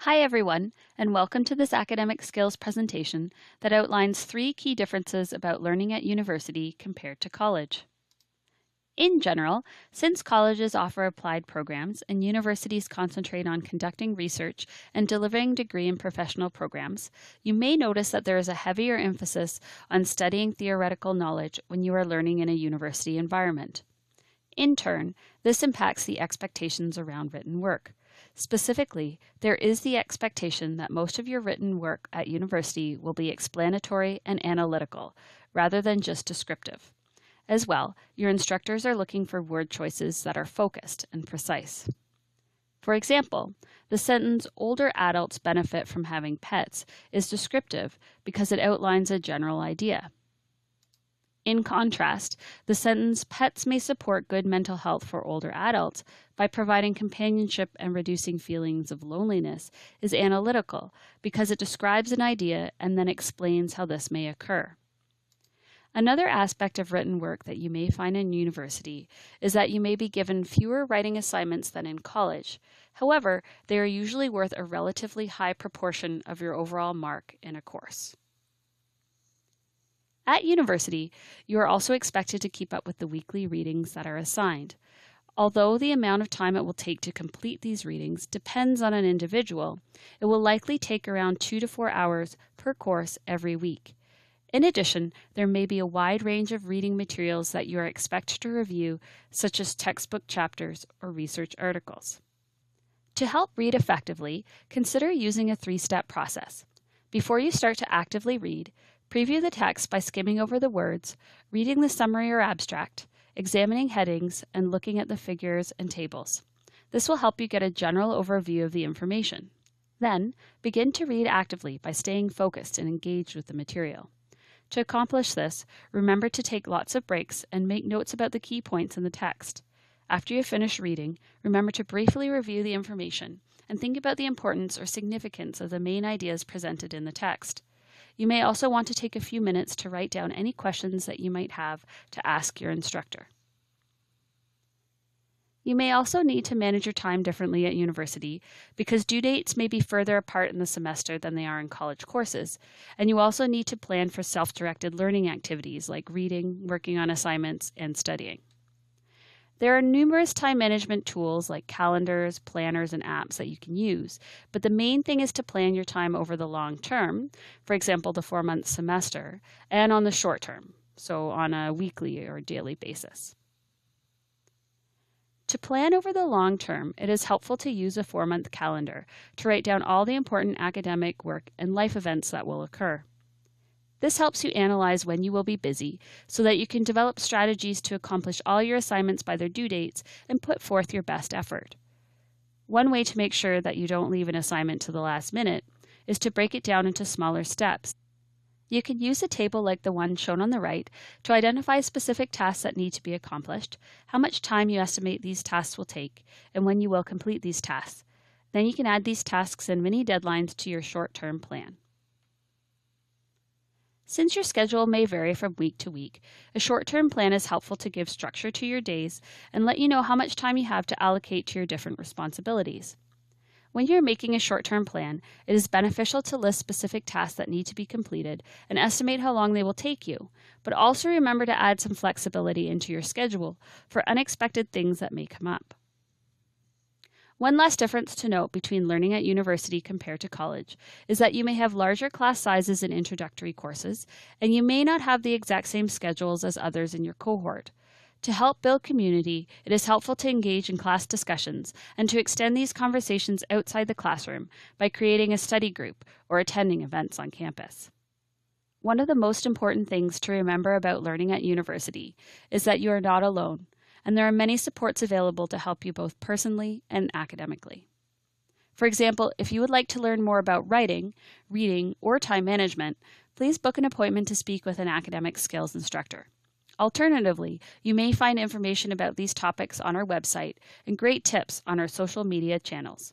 Hi everyone, and welcome to this academic skills presentation that outlines 3 key differences about learning at university compared to college. In general, since colleges offer applied programs and universities concentrate on conducting research and delivering degree and professional programs, you may notice that there is a heavier emphasis on studying theoretical knowledge when you are learning in a university environment. In turn, this impacts the expectations around written work. Specifically, there is the expectation that most of your written work at university will be explanatory and analytical, rather than just descriptive. As well, your instructors are looking for word choices that are focused and precise. For example, the sentence, "Older adults benefit from having pets," is descriptive because it outlines a general idea. In contrast, the sentence, "Pets may support good mental health for older adults by providing companionship and reducing feelings of loneliness," is analytical because it describes an idea and then explains how this may occur. Another aspect of written work that you may find in university is that you may be given fewer writing assignments than in college. However, they are usually worth a relatively high proportion of your overall mark in a course. At university, you are also expected to keep up with the weekly readings that are assigned. Although the amount of time it will take to complete these readings depends on an individual, it will likely take around 2 to 4 hours per course every week. In addition, there may be a wide range of reading materials that you are expected to review, such as textbook chapters or research articles. To help read effectively, consider using a 3-step process. Before you start to actively read, preview the text by skimming over the words, reading the summary or abstract, examining headings, and looking at the figures and tables. This will help you get a general overview of the information. Then, begin to read actively by staying focused and engaged with the material. To accomplish this, remember to take lots of breaks and make notes about the key points in the text. After you finish reading, remember to briefly review the information and think about the importance or significance of the main ideas presented in the text. You may also want to take a few minutes to write down any questions that you might have to ask your instructor. You may also need to manage your time differently at university because due dates may be further apart in the semester than they are in college courses, and you also need to plan for self-directed learning activities like reading, working on assignments, and studying. There are numerous time management tools like calendars, planners, and apps that you can use, but the main thing is to plan your time over the long term, for example, the 4-month semester, and on the short term, so on a weekly or daily basis. To plan over the long term, it is helpful to use a 4-month calendar to write down all the important academic work and life events that will occur. This helps you analyze when you will be busy so that you can develop strategies to accomplish all your assignments by their due dates and put forth your best effort. One way to make sure that you don't leave an assignment to the last minute is to break it down into smaller steps. You can use a table like the one shown on the right to identify specific tasks that need to be accomplished, how much time you estimate these tasks will take, and when you will complete these tasks. Then you can add these tasks and mini deadlines to your short-term plan. Since your schedule may vary from week to week, a short-term plan is helpful to give structure to your days and let you know how much time you have to allocate to your different responsibilities. When you're making a short-term plan, it is beneficial to list specific tasks that need to be completed and estimate how long they will take you, but also remember to add some flexibility into your schedule for unexpected things that may come up. One last difference to note between learning at university compared to college is that you may have larger class sizes in introductory courses, and you may not have the exact same schedules as others in your cohort. To help build community, it is helpful to engage in class discussions and to extend these conversations outside the classroom by creating a study group or attending events on campus. One of the most important things to remember about learning at university is that you are not alone, and there are many supports available to help you both personally and academically. For example, if you would like to learn more about writing, reading, or time management, please book an appointment to speak with an academic skills instructor. Alternatively, you may find information about these topics on our website and great tips on our social media channels.